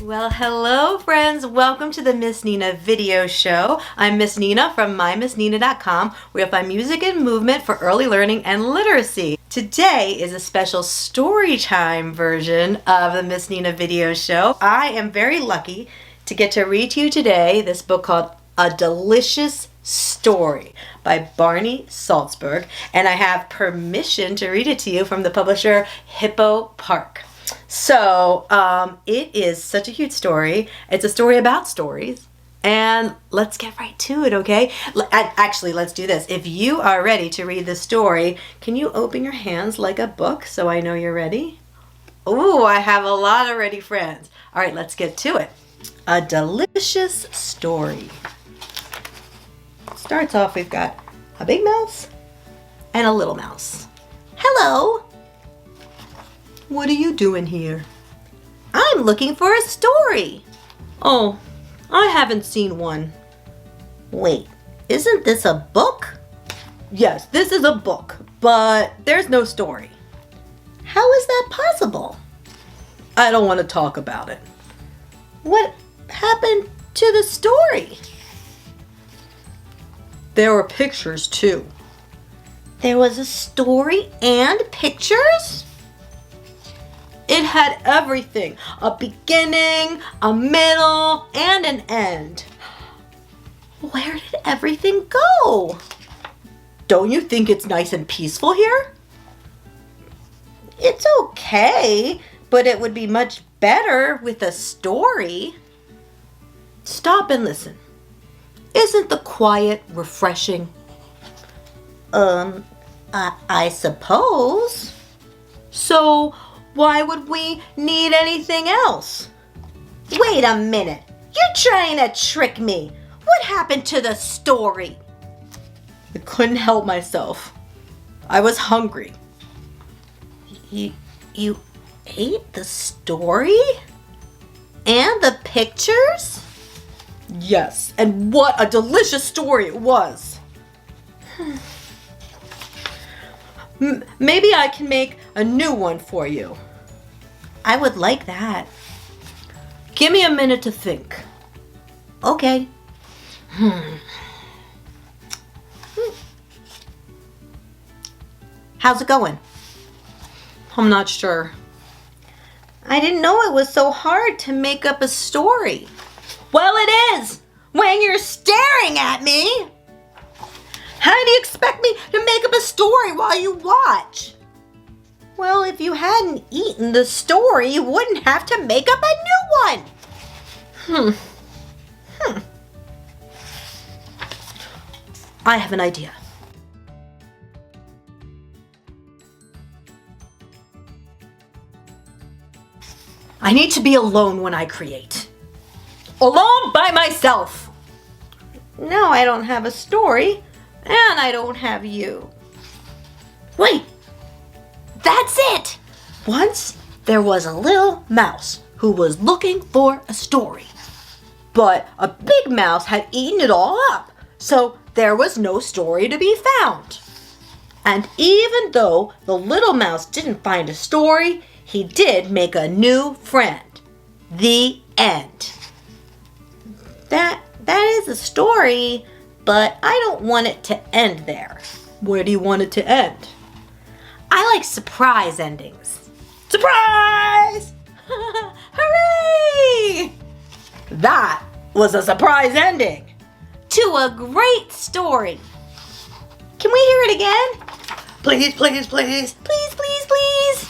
Well, hello friends. Welcome to the Miss Nina video show. I'm Miss Nina from mymissnina.com, where you'll find music and movement for early learning and literacy. Today is a special story time version of the Miss Nina video show. I am very lucky to get to read to you today this book called A Delicious Story by Barney Saltzberg, and I have permission to read it to you from the publisher Hippo Park. So it is such a cute story. It's a story about stories, and let's get right to it, okay? Actually, let's do this. If you are ready to read the story, can you open your hands like a book so I know you're ready? Oh, I have a lot of ready friends. All right, let's get to it. A Delicious Story. Starts off, we've got a big mouse and a little mouse. Hello. What are you doing here? I'm looking for a story. Oh, I haven't seen one. Wait, isn't this a book? Yes, this is a book, but there's no story. How is that possible? I don't want to talk about it. What happened to the story? There were pictures too. There was a story and pictures? It had everything, a beginning, a middle, and an end. Where did everything go? Don't you think it's nice and peaceful here? It's okay, but it would be much better with a story. Stop and listen. Isn't the quiet refreshing? I suppose. So, why would we need anything else? Wait a minute. You're trying to trick me. What happened to the story? I couldn't help myself. I was hungry. You ate the story? And the pictures? Yes, and what a delicious story it was. Maybe I can make a new one for you. I would like that. Give me a minute to think. Okay. How's it going? I'm not sure. I didn't know it was so hard to make up a story. Well, it is when you're staring at me. How do you expect me to make up a story while you watch? Well, if you hadn't eaten the story, you wouldn't have to make up a new one. I have an idea. I need to be alone when I create. Alone by myself. No, I don't have a story. And I don't have you. Wait, that's it! Once there was a little mouse who was looking for a story. But a big mouse had eaten it all up, so there was no story to be found. And even though the little mouse didn't find a story, he did make a new friend. The end. That is a story, but I don't want it to end there. Where do you want it to end? I like surprise endings. Surprise! Hooray! That was a surprise ending to a great story. Can we hear it again? Please, please, please. Please, please, please.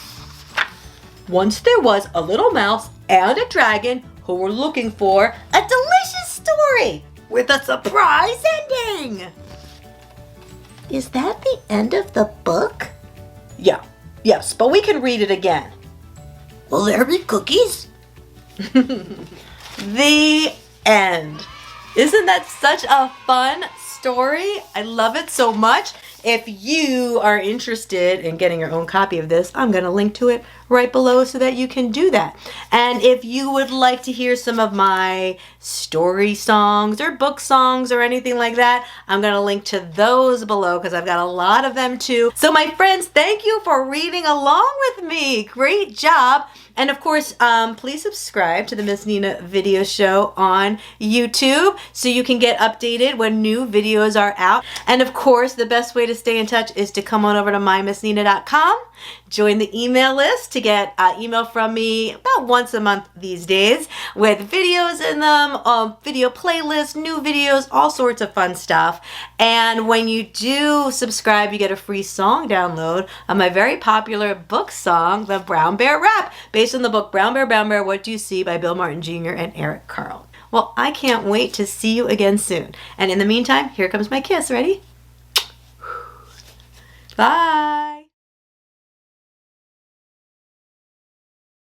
Once there was a little mouse and a dragon who were looking for a delicious story with a surprise ending. Is that the end of the book? Yes, but we can read it again. Will there be cookies? The end. Isn't that such a fun story? I love it so much. if you are interested in getting your own copy of this, I'm going to link to it right below so that you can do that. And if you would like to hear some of my story songs or book songs or anything like that, I'm going to link to those below because I've got a lot of them too. So my friends, thank you for reading along with me. Great job. And of course, please subscribe to the Miss Nina video show on YouTube so you can get updated when new videos are out. And of course, the best way to stay in touch is to come on over to mymissnina.com. Join the email list to get email from me about once a month these days with videos in them, video playlists, new videos, all sorts of fun stuff. And when you do subscribe, you get a free song download of my very popular book song, The Brown Bear Rap, based on the book Brown Bear, What Do You See by Bill Martin Jr. and Eric Carle. Well, I can't wait to see you again soon. And in the meantime, here comes my kiss. Ready? Bye.